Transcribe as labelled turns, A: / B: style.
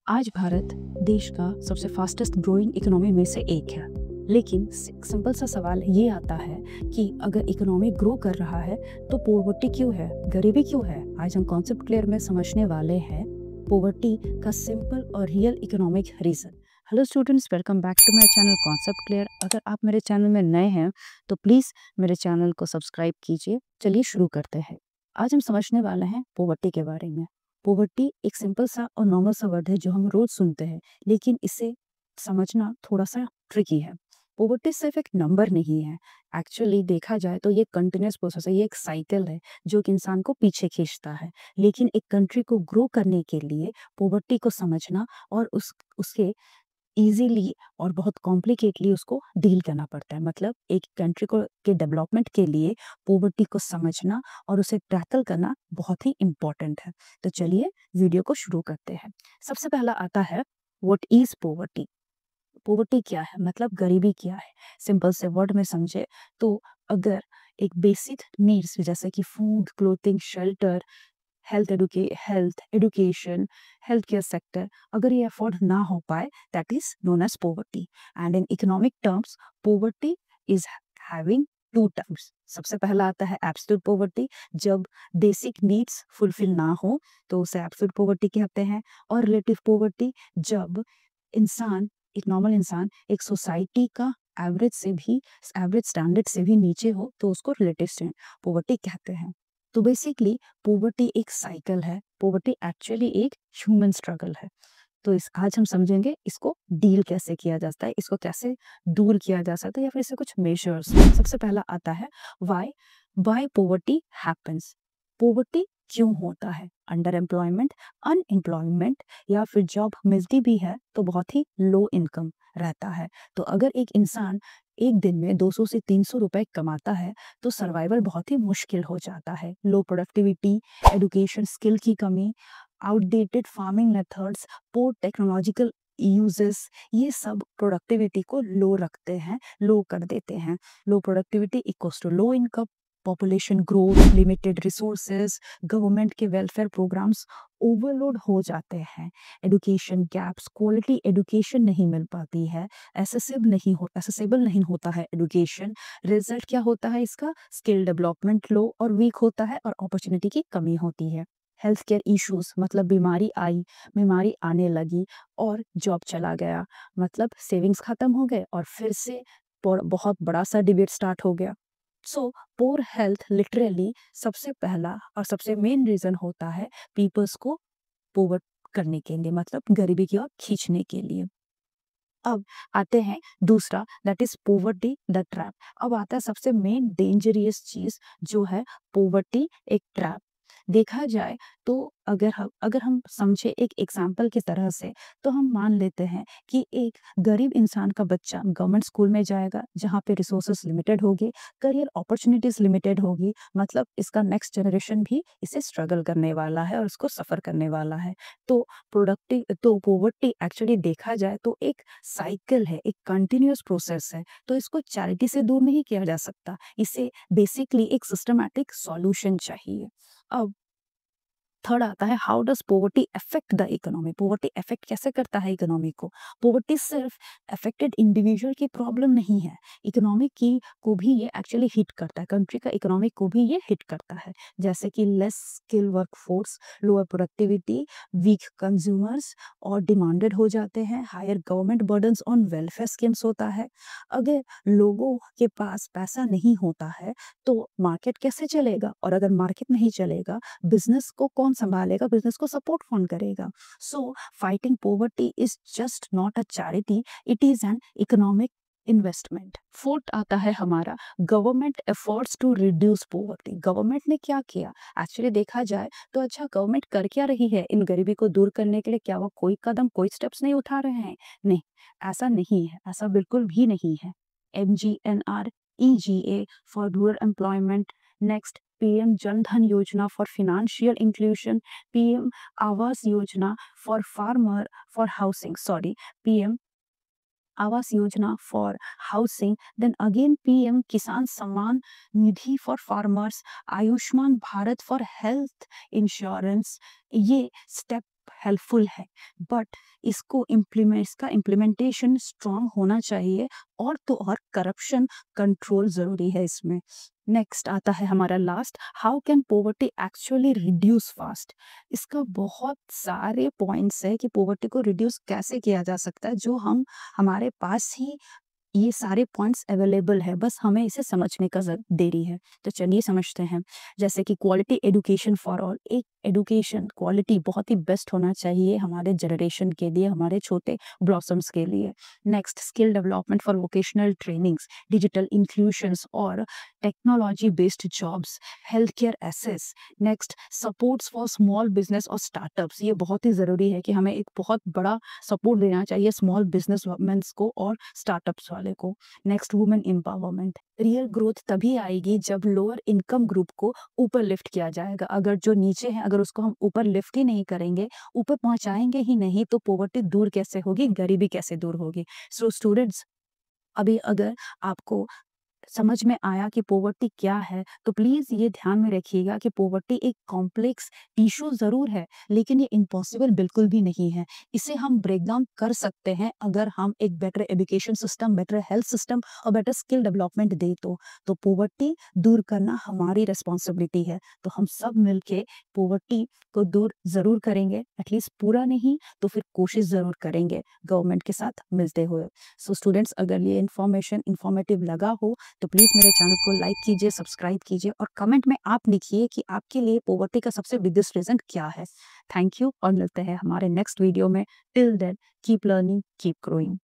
A: आज भारत देश का सबसे फास्टेस्ट ग्रोइंग इकोनॉमी में से एक है। लेकिन सिंपल सा सवाल ये आता है कि अगर इकोनॉमी ग्रो कर रहा है तो पॉवर्टी क्यों है, गरीबी क्यों है। आज हम कॉन्सेप्ट क्लियर में समझने वाले हैं पॉवर्टी का सिंपल और real economic reason. Hello students, welcome back to my channel concept clear. अगर आप मेरे चैनल में नए हैं तो प्लीज़ मेरे चैनल को सब्सक्राइब कीजिए। चलिए शुरू करते हैं। आज हम समझने वाले हैं पॉवर्टी के बारे में। पॉवर्टी एक सिंपल सा और नॉर्मल सा वर्ड है जो हम रोज सुनते हैं, लेकिन इसे समझना थोड़ा सा ट्रिकी है। पॉवर्टी सिर्फ एक नंबर नहीं है। एक्चुअली देखा जाए तो ये कंटिन्यूस प्रोसेस है, ये एक साइकिल है जो कि इंसान को पीछे खींचता है। लेकिन एक कंट्री को ग्रो करने के लिए पॉवर्टी को समझना और उसके ईज़िली और बहुत कॉम्प्लिकेटली उसको डील करना पड़ता है। मतलब एक कंट्री को के डेवलपमेंट के लिए पॉवर्टी को समझना और उसे टैकल करना बहुत ही इम्पोर्टेंट है। तो चलिए वीडियो को शुरू करते हैं। सबसे पहला आता है व्हाट इज़ पॉवर्टी। पॉवर्टी क्या है, मतलब गरीबी क्या है। सिंपल से वर्ड में समझे तो अगर एक बेसिक नीड्स जैसे कि food, clothing, shelter, health education, health care sector, अगर ये अफोर्ड ना हो पाए, that is known as poverty. And in economic terms poverty is having two terms. सबसे पहला आता है एब्सोल्यूट पॉवर्टी, जब बेसिक नीड्स फुलफिल ना हो तो उसे एब्सोल्यूट पॉवर्टी कहते हैं। और रिलेटिव पॉवर्टी, जब इंसान एक नॉर्मल इंसान एक सोसाइटी का एवरेज स्टैंडर्ड से भी नीचे हो तो उसको रिलेटिव पॉवर्टी कहते हैं। तो बेसिकली पॉवर्टी एक साइकिल है, पॉवर्टी एक्चुअली एक ह्यूमन स्ट्रगल है। तो इस आज हम समझेंगे इसको डील कैसे किया जाता है, इसको कैसे दूर किया जा सकता है या फिर इससे कुछ मेजर्स। सबसे पहला आता है why why poverty happens. Poverty क्यों होता है, अंडर एम्प्लॉयमेंट, अनएम्प्लॉयमेंट, या फिर जॉब मिलती भी है तो बहुत ही लो इनकम रहता है। तो अगर एक इंसान एक दिन में 200 से 300 रुपए कमाता है तो सर्वाइवल बहुत ही मुश्किल हो जाता है। लो प्रोडक्टिविटी, एडुकेशन स्किल की कमी, आउटडेटेड फार्मिंग मेथड्स, पोर टेक्नोलॉजिकल यूजेस, ये सब प्रोडक्टिविटी को लो रखते हैं, लो कर देते हैं। Low productivity equals to low income, population growth, limited resources, government के वेलफेयर प्रोग्राम्स ओवरलोड हो जाते हैं, एडुकेशन गैप्स, क्वालिटी एडुकेशन नहीं मिल पाती है, एसेसेबल नहीं होता है एडुकेशन। रिजल्ट क्या होता है इसका, स्किल डेवलपमेंट लो और वीक होता है और अपॉर्चुनिटी की कमी होती है। हेल्थ केयर इश्यूज, मतलब बीमारी आने लगी और जॉब चला गया, मतलब सेविंग्स खत्म हो गए और फिर से बहुत बड़ा सा डिबेट स्टार्ट हो गया। सो पोर हेल्थ लिटरली सबसे पहला और सबसे मेन रीजन होता है पीपल्स को पोवर करने के लिए, मतलब गरीबी की ओर खींचने के लिए। अब आते हैं दूसरा, that is poverty the trap. अब आता है सबसे मेन डेंजरियस चीज जो है पोवर्टी एक ट्रैप। देखा जाए तो अगर हम समझे एक एग्जाम्पल की तरह से, तो हम मान लेते हैं कि एक गरीब इंसान का बच्चा गवर्नमेंट स्कूल में जाएगा जहाँ पे रिसोर्सेस लिमिटेड होगी, करियर अपॉर्चुनिटीज लिमिटेड होगी, मतलब इसका नेक्स्ट जनरेशन भी इसे स्ट्रगल करने वाला है और उसको सफर करने वाला है। तो पोवर्टी एक्चुअली देखा जाए तो एक साइकिल है, एक कंटिन्यूअस प्रोसेस है। तो इसको चैरिटी से दूर नहीं किया जा सकता, इसे बेसिकली एक सिस्टमैटिक सॉल्यूशन चाहिए। अब थर्ड आता है how does poverty affect the economy. Poverty affect कैसे करता है इकोनॉमी को। पोवर्टी सिर्फ अफेक्टेड इंडिविजुअल की प्रॉब्लम नहीं है, इकोनॉमी की को भी ये एक्चुअली हिट करता है, कंट्री का इकोनॉमी को भी ये हिट करता है। जैसे कि less skill workforce, lower productivity, weak consumers और डिमांडेड हो जाते हैं, higher government burdens on welfare schemes होता है। अगर लोगों के पास पैसा नहीं होता है तो मार्केट कैसे चलेगा, और अगर मार्केट नहीं चलेगा बिजनेस को कौन संभालेगा, बिजनेस को सपोर्ट कौन करेगा। So fighting poverty is just not a charity, it is an economic investment. Fourth आता है हमारा government efforts to reduce poverty. Government ने क्या किया, एक्चुअली देखा जाए तो अच्छा गवर्नमेंट कर क्या रही है इन गरीबी को दूर करने के लिए। क्या वो कोई स्टेप्स नहीं उठा रहे हैं? नहीं, ऐसा नहीं है, ऐसा बिल्कुल भी नहीं है। MGNR, EGA for rural employment, next PM Jan Dhan Yojana for financial inclusion, PM Awas Yojana for PM Awas Yojana for housing, then again PM Kisan Samman Nidhi for farmers, Ayushman Bharat for health insurance। ये step helpful है, but इसका implementation strong होना चाहिए, और तो और corruption control ज़रूरी है इसमें। नेक्स्ट आता है हमारा last, how can poverty actually reduce fast. इसका बहुत सारे पॉइंट्स है कि पॉवर्टी को रिड्यूस कैसे किया जा सकता है, जो हम हमारे पास ही ये सारे पॉइंट्स अवेलेबल है, बस हमें इसे समझने का देरी है। तो चलिए समझते हैं। जैसे कि क्वालिटी एजुकेशन फॉर ऑल, एक एजुकेशन क्वालिटी बहुत ही बेस्ट होना चाहिए हमारे जनरेशन के लिए, हमारे छोटे ब्लॉसम्स के लिए। Next, skill development for vocational trainings, digital inclusions और technology based jobs, health care access. Next, supports for small business और स्टार्टअप्स, ये बहुत ही ज़रूरी है कि हमें एक बहुत बड़ा सपोर्ट देना चाहिए स्मॉल बिजनेस वुमेन्स को और स्टार्टअप्स वाले को। Next, women empowerment, real growth तभी आएगी जब लोअर इनकम ग्रुप को ऊपर लिफ्ट किया जाएगा। अगर जो नीचे है, अगर उसको हम ऊपर लिफ्ट ही नहीं करेंगे, ऊपर पहुंचाएंगे ही नहीं, तो पॉवर्टी दूर कैसे होगी, गरीबी कैसे दूर होगी। सो स्टूडेंट्स, अभी अगर आपको समझ में आया कि पॉवर्टी क्या है, तो प्लीज़ ये ध्यान में रखिएगा कि पॉवर्टी एक कॉम्प्लेक्स इशू ज़रूर है, लेकिन ये इम्पॉसिबल बिल्कुल भी नहीं है। इसे हम ब्रेक डाउन कर सकते हैं अगर हम एक better education system, better health system और बेटर स्किल डेवलपमेंट दें तो पॉवर्टी दूर करना हमारी रिस्पॉन्सिबिलिटी है। तो हम सब मिलके पॉवर्टी को दूर ज़रूर करेंगे, एटलीस्ट पूरा नहीं तो फिर कोशिश ज़रूर करेंगे गवर्नमेंट के साथ मिलते हुए। सो स्टूडेंट्स, अगर ये इन्फॉर्मेशन इन्फॉर्मेटिव लगा हो तो प्लीज़ मेरे चैनल को लाइक कीजिए, सब्सक्राइब कीजिए और कमेंट में आप लिखिए कि आपके लिए पॉवर्टी का सबसे बिगेस्ट रीज़न क्या है। थैंक यू, और मिलते हैं हमारे नेक्स्ट वीडियो में। Till then, keep learning, keep growing.